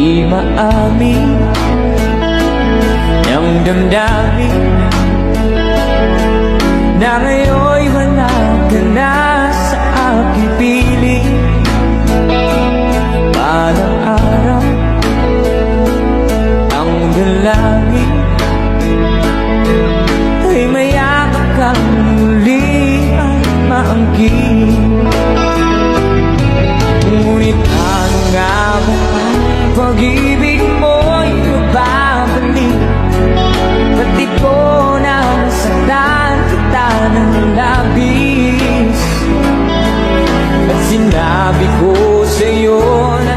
di maamin ng damdamin na ngayon'y wala ka na sa aking piling. Balang araw ang dalangin ay mayakap kang muli at maangkin. Ngunit ano nga ba ang pag-ibig mo'y mababalik? Ba't di ko na masaktan kita ng labis? At sinabi ko sa'yo na